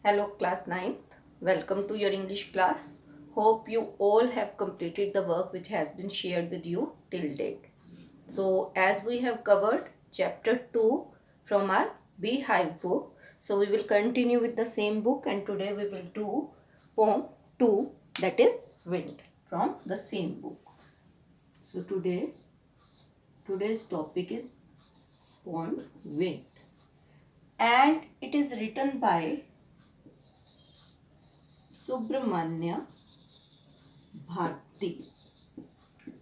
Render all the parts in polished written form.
Hello class 9th. Welcome to your English class. Hope you all have completed the work which has been shared with you till date. So as we have covered chapter 2 from our Beehive book. So we will continue with the same book and today we will do poem 2, that is Wind, from the same book. So today's topic is poem Wind and it is written by Subramanya Bharti.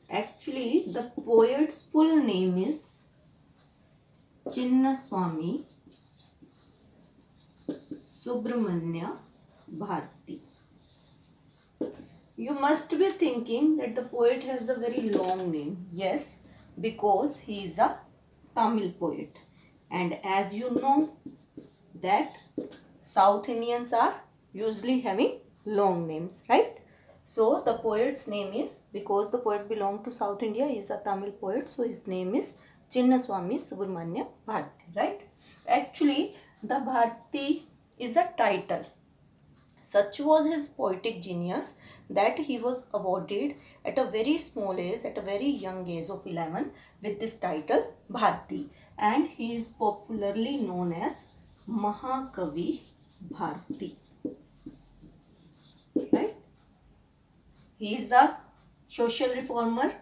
Actually, the poet's full name is Chinnaswamy Subramanya Bharti. You must be thinking that the poet has a very long name. Yes, because he is a Tamil poet. And as you know that South Indians are usually having long names, right? So the poet's name is, because the poet belongs to South India, he is a Tamil poet, so his name is Chinnaswamy Subramanya Bharti, right? Actually, the Bharti is a title. Such was his poetic genius that he was awarded at a very small age, at a very young age of 11, with this title Bharti, and he is popularly known as Mahakavi Bharti, right? He is a social reformer.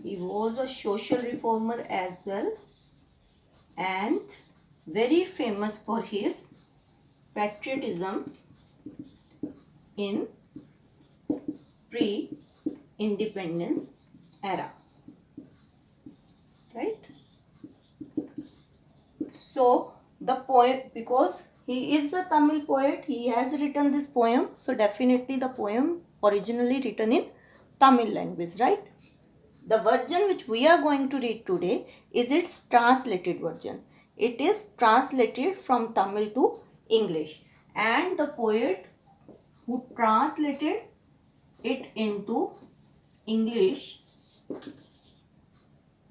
He was a social reformer as well and very famous for his patriotism in pre-independence era, right? So the poem, because he is a Tamil poet, he has written this poem, so definitely the poem originally written in Tamil language, right? The version which we are going to read today is its translated version. It is translated from Tamil to English, and the poet who translated it into English,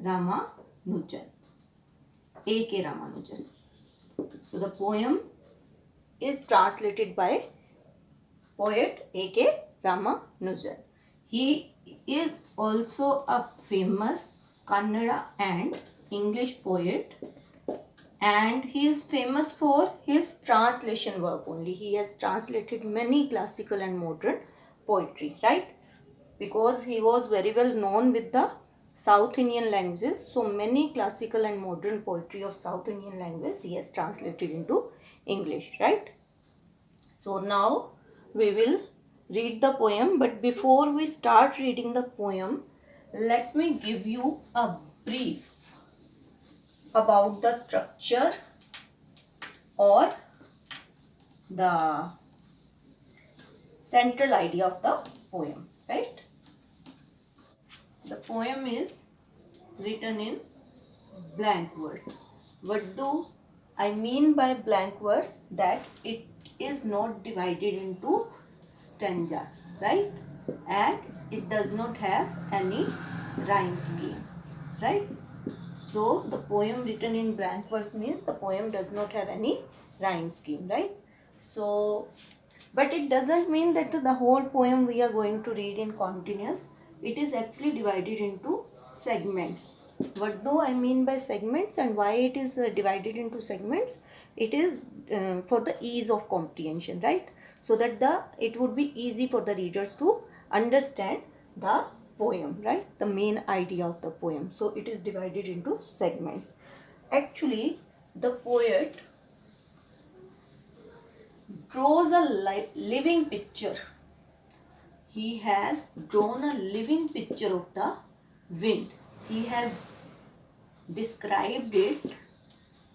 Ramanujan, A.K. Ramanujan. So the poem is translated by poet A.K. Ramanujan. He is also a famous Kannada and English poet, and he is famous for his translation work only. He has translated many classical and modern poetry, right? Because he was very well known with the South Indian languages, so many classical and modern poetry of South Indian language he has translated into English, right? So now we will read the poem, but before we start reading the poem, let me give you a brief about the structure or the central idea of the poem, right? The poem is written in blank verse. What do I mean by blank verse? That it is not divided into stanzas, right? And it does not have any rhyme scheme, right? So the poem written in blank verse means the poem does not have any rhyme scheme, right? So, but it doesn't mean that the whole poem we are going to read in continuous. It is actually divided into segments. What do I mean by segments and why it is divided into segments? It is for the ease of comprehension, right? So that it would be easy for the readers to understand the poem, right? The main idea of the poem. So it is divided into segments. Actually, the poet draws a living picture. He has drawn a living picture of the wind. He has described it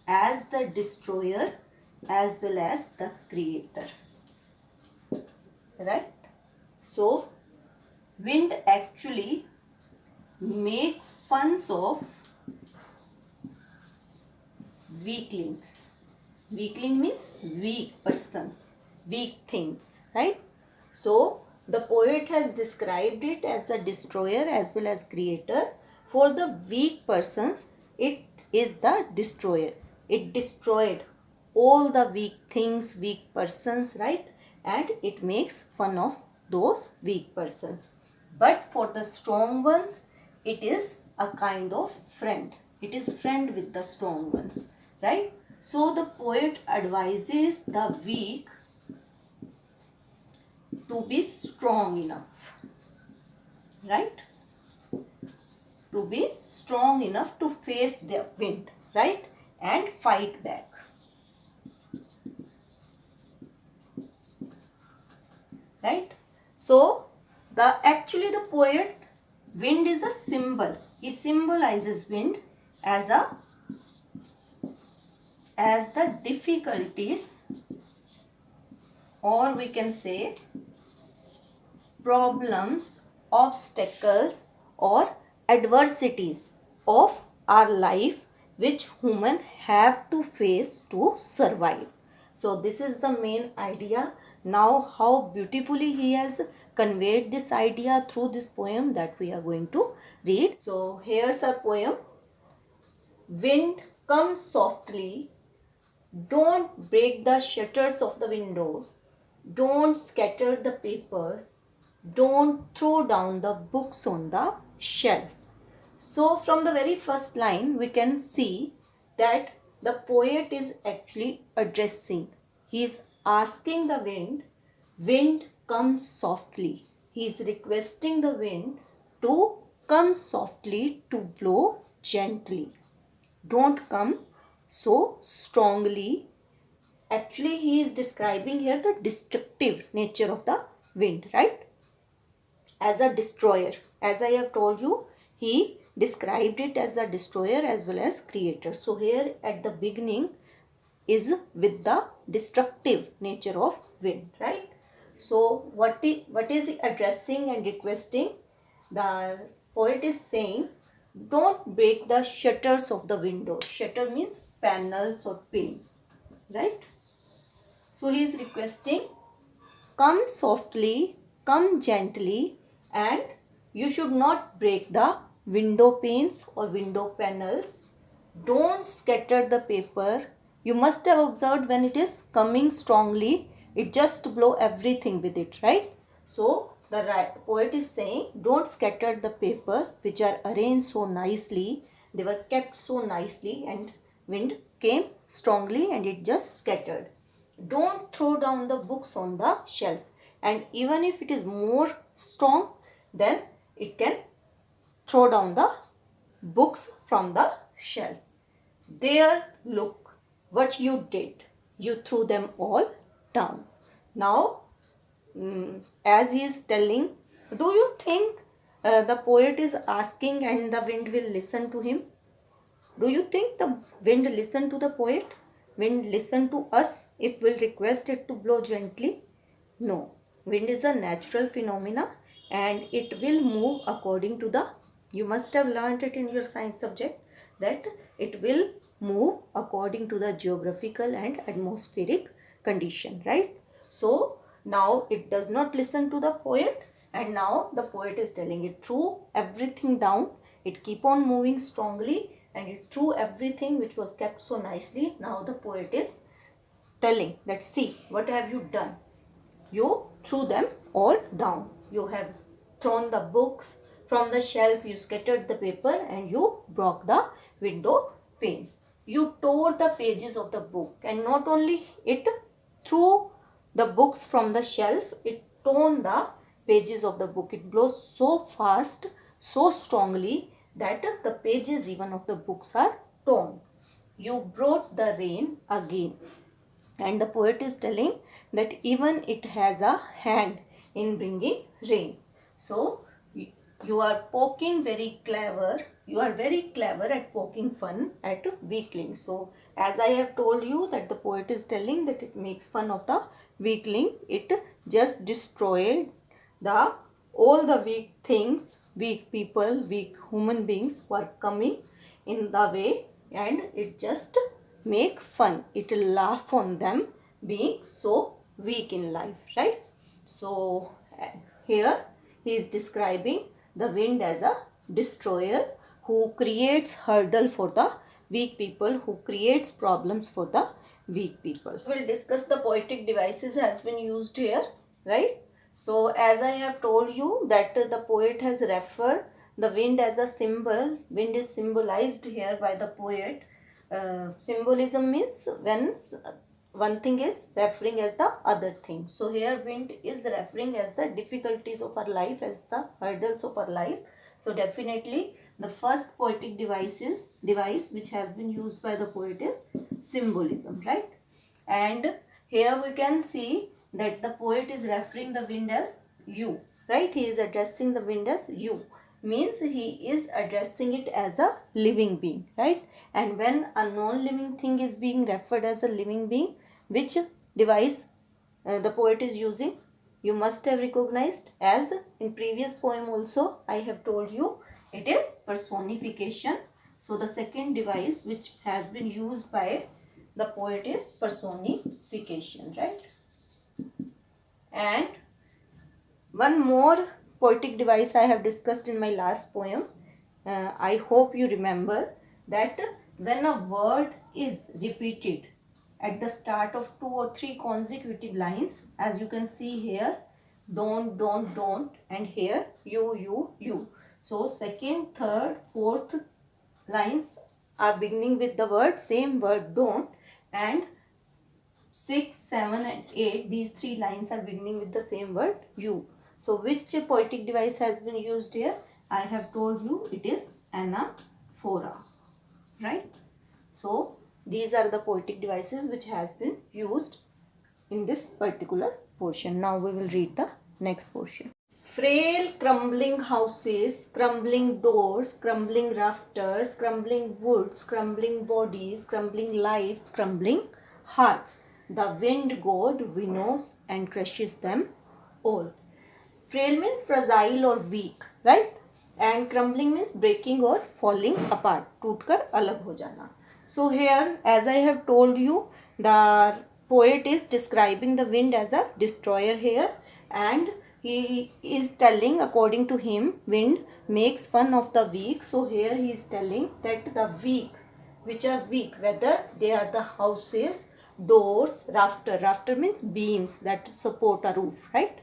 as the destroyer as well as the creator, right? So wind actually make fun of weaklings. Weakling means weak persons, weak things, right? So the poet has described it as the destroyer as well as creator. For the weak persons, it is the destroyer. It destroyed all the weak things, weak persons, right? And it makes fun of those weak persons. But for the strong ones, it is a kind of friend. It is friend with the strong ones, right? So the poet advises the weak to be strong enough, right? To be strong enough to face the wind, right? And fight back. Right? So actually the poet, wind is a symbol. He symbolizes wind as the difficulties, or we can say problems, obstacles or adversities of our life which human have to face to survive. So this is the main idea. Now how beautifully he has conveyed this idea through this poem that we are going to read. So here's our poem. Wind, come softly. Don't break the shutters of the windows. Don't scatter the papers. Don't throw down the books on the shelf. So from the very first line we can see that the poet is actually addressing. He is asking the wind, wind come softly. He is requesting the wind to come softly, to blow gently. Don't come so strongly. Actually he is describing here the destructive nature of the wind, right? As a destroyer. As I have told you, he described it as a destroyer as well as creator. So here at the beginning is with the destructive nature of wind, right? So what is he addressing and requesting? The poet is saying, don't break the shutters of the window. Shutter means panels or pane, right? So he is requesting, come softly, come gently, and you should not break the window panes or window panels. Don't scatter the paper. You must have observed when it is coming strongly, it just blow everything with it, right? So the poet is saying, don't scatter the paper which are arranged so nicely. They were kept so nicely and wind came strongly and it just scattered. Don't throw down the books on the shelf. And even if it is more strong, then it can throw down the books from the shelf. There, look what you did. You threw them all down. Now, as he is telling, do you think the poet is asking and the wind will listen to him? Do you think the wind listen to the poet? Wind listen to us if we'll request it to blow gently? No. Wind is a natural phenomena and it will move according to the, you must have learned it in your science subject, that it will move according to the geographical and atmospheric condition, right? So now it does not listen to the poet, and now the poet is telling it threw everything down. It keep on moving strongly and it threw everything which was kept so nicely. Now the poet is telling that, see what have you done? You threw them all down. You have thrown the books from the shelf, you scattered the paper and you broke the window panes. You tore the pages of the book, and not only it threw the books from the shelf, it torn the pages of the book. It blows so fast, so strongly that the pages even of the books are torn. You brought the rain again. And the poet is telling that even it has a hand in bringing rain. So you are poking very clever. You are very clever at poking fun at weakling. So as I have told you that the poet is telling that it makes fun of the weakling. It just destroyed all the weak things, weak people, weak human beings who are coming in the way, and it just make fun. It will laugh on them being so weak in life, right? So here he is describing the wind as a destroyer who creates hurdle for the weak people, who creates problems for the weak people. We'll discuss the poetic devices has been used here, right? So as I have told you that the poet has referred the wind as a symbol. Wind is symbolized here by the poet. Symbolism means when one thing is referring as the other thing. So here wind is referring as the difficulties of our life, as the hurdles of our life. So definitely the first poetic device which has been used by the poet is symbolism, right? And here we can see that the poet is referring the wind as you, right? He is addressing the wind as you, means he is addressing it as a living being, right? And when a non-living thing is being referred as a living being, which device the poet is using? You must have recognized, as in previous poem also I have told you, it is personification. So the second device which has been used by the poet is personification, right? And one more poetic device I have discussed in my last poem. I hope you remember that when a word is repeated at the start of 2 or 3 consecutive lines, as you can see here, don't, and here you. So second, third, fourth lines are beginning with the same word don't, and 6, 7 and 8, these 3 lines are beginning with the same word you. So which poetic device has been used here? I have told you it is anaphora, right? So these are the poetic devices which has been used in this particular portion. Now we will read the next portion. Frail crumbling houses, crumbling doors, crumbling rafters, crumbling woods, crumbling bodies, crumbling lives, crumbling hearts. The wind god winnows and crushes them all. Frail means fragile or weak, right? And crumbling means breaking or falling apart, टूटकर अलग हो जाना. So here, as I have told you, the poet is describing the wind as a destroyer here, and he is telling, according to him, wind makes fun of the weak. So here he is telling that the weak, which are weak, whether they are the houses, doors, rafter means beams that support a roof, right?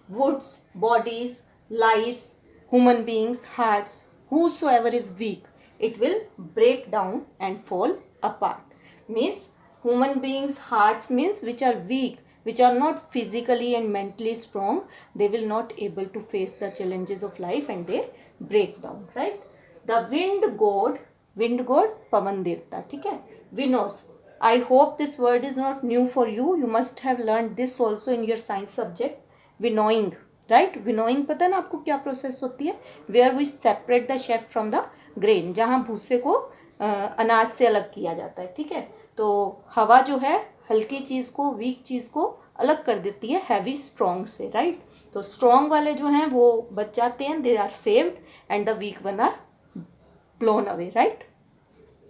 Woods, bodies, lives, human beings, hearts, whosoever is weak, it will break down and fall apart. Means human beings, hearts means which are weak, which are not physically and mentally strong, they will not able to face the challenges of life and they break down, right? The wind god Pavan Devta, ठीक है? Winnows. I hope this word is not new for you. You must have learned this also in your science subject. Winnowing, right? Winnowing पता है ना आपको क्या process होती है? Where we separate the chaff from the grain, जहाँ भूसे को अनाज से अलग किया जाता है, ठीक है? तो हवा जो है हल्की चीज़ को, वीक चीज़ को अलग कर देती है हैवी स्ट्रॉन्ग से, राइट? तो स्ट्रॉन्ग वाले जो हैं वो बच जाते हैं, they are saved, and the weak one are blown away, right?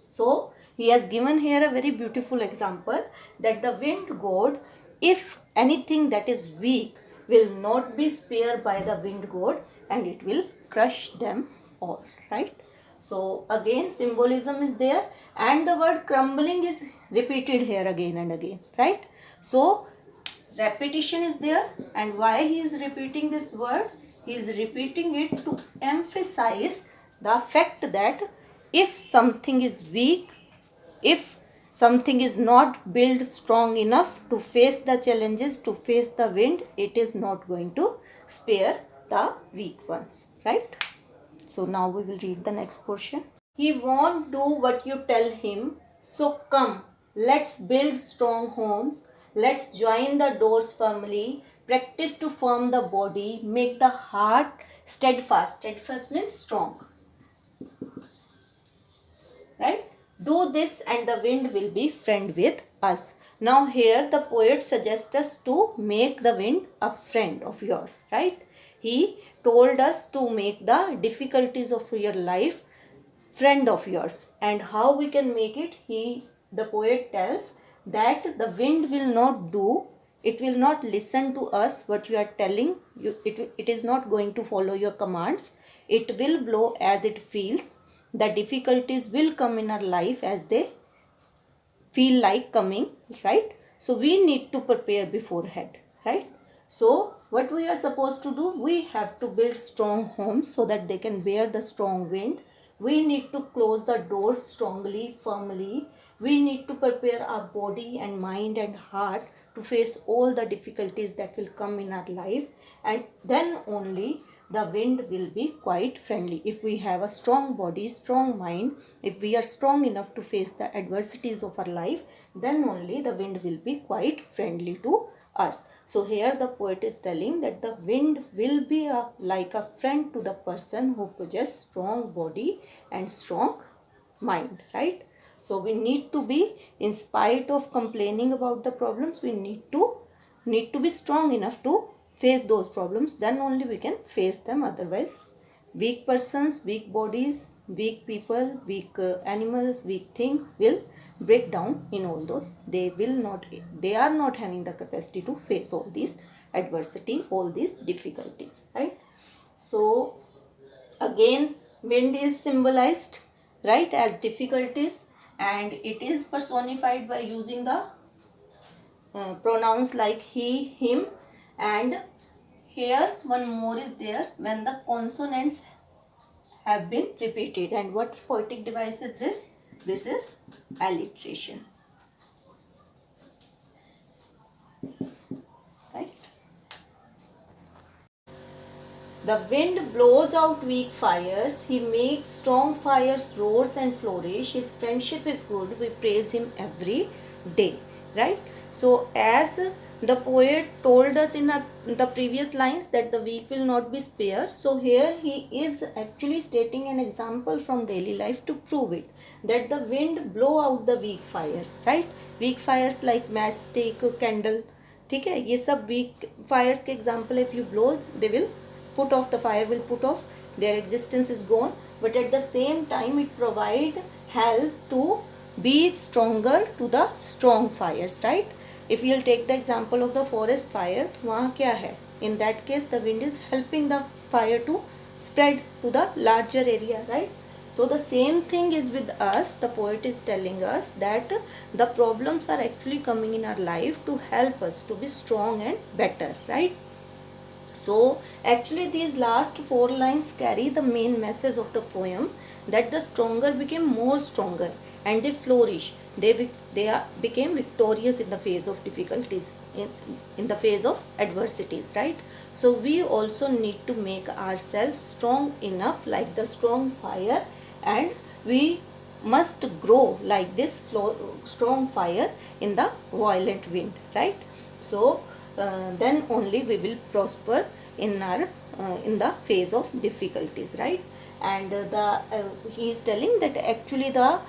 So he has given here a very beautiful example that the wind god, if anything that is weak, will not be spared by the wind god and it will crush them all, right? So again symbolism is there, and the word crumbling is repeated here again and again, right? So repetition is there, and why he is repeating this word? He is repeating it to emphasize the fact that if something is weak, if something is not built strong enough to face the challenges, to face the wind, it is not going to spare the weak ones, right? So now we will read the next portion. He won't do what you tell him, so come, let's build strong homes, let's join the doors firmly, practice to firm the body, make the heart steadfast. Steadfast means strong, right? Do this and the wind will be friend with us. Now here the poet suggests us to make the wind a friend of yours, right? He told us to make the difficulties of your life friend of yours, and how we can make it, the poet tells that the wind will not do, it will not listen to us what you are telling you, it is not going to follow your commands, it will blow as it feels. The difficulties will come in our life as they feel like coming, right? So we need to prepare beforehand, right? So what we are supposed to do, we have to build strong homes so that they can bear the strong wind. We need to close the doors strongly, firmly. We need to prepare our body and mind and heart to face all the difficulties that will come in our life, and then only the wind will be quite friendly. If we have a strong body, strong mind, if we are strong enough to face the adversities of our life, then only the wind will be quite friendly to us. So here the poet is telling that the wind will be like a friend to the person who possesses strong body and strong mind, right? So we need to be, in spite of complaining about the problems, we need to be strong enough to face those problems. Then only we can face them. Otherwise, weak persons, weak bodies, weak people, weak animals, weak things will break down in all those. They are not having the capacity to face all these adversity, all these difficulties, right? So again, wind is symbolized, right, as difficulties, and it is personified by using the pronouns like he, him, and here one more is there when the consonants have been repeated. And what poetic device is this? This is alliteration, right? The wind blows out weak fires, he makes strong fires roars and flourish. His friendship is good, we praise him every day, right? So as the poet told us in the previous lines that the weak will not be spared, so here he is actually stating an example from daily life to prove it, that the wind blow out the weak fires, right? Weak fires like matchstick, candle, ठीक है, ये सब weak fires के example. If you blow, they will put off, the fire will put off, their existence is gone. But at the same time it provide help to be stronger to the strong fires, right? If you'll take the example of the forest fire, वहाँ क्या है? In that case the wind is helping the fire to spread to the larger area, right? So the same thing is with us. The poet is telling us that the problems are actually coming in our life to help us to be strong and better, right? So actually these last 4 lines carry the main message of the poem, that the stronger became more stronger and they flourish. They became victorious in the face of difficulties, in the face of adversities, right? So we also need to make ourselves strong enough like the strong fire, and we must grow like this strong fire in the violent wind, right? So then only we will prosper in our in the phase of difficulties, right? And he is telling that actually the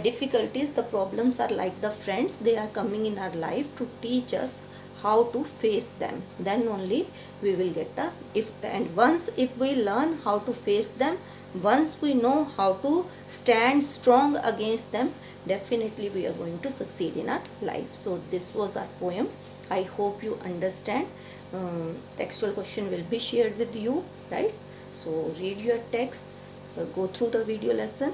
difficulties, the problems are like the friends. They are coming in our life to teach us how to face them. Then only we will get the if we learn how to face them, once we know how to stand strong against them, definitely we are going to succeed in our life. So this was our poem. I hope you understand. Textual question will be shared with you, right? So read your text, go through the video lesson.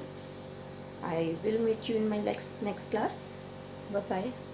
I will meet you in my next class. Bye bye.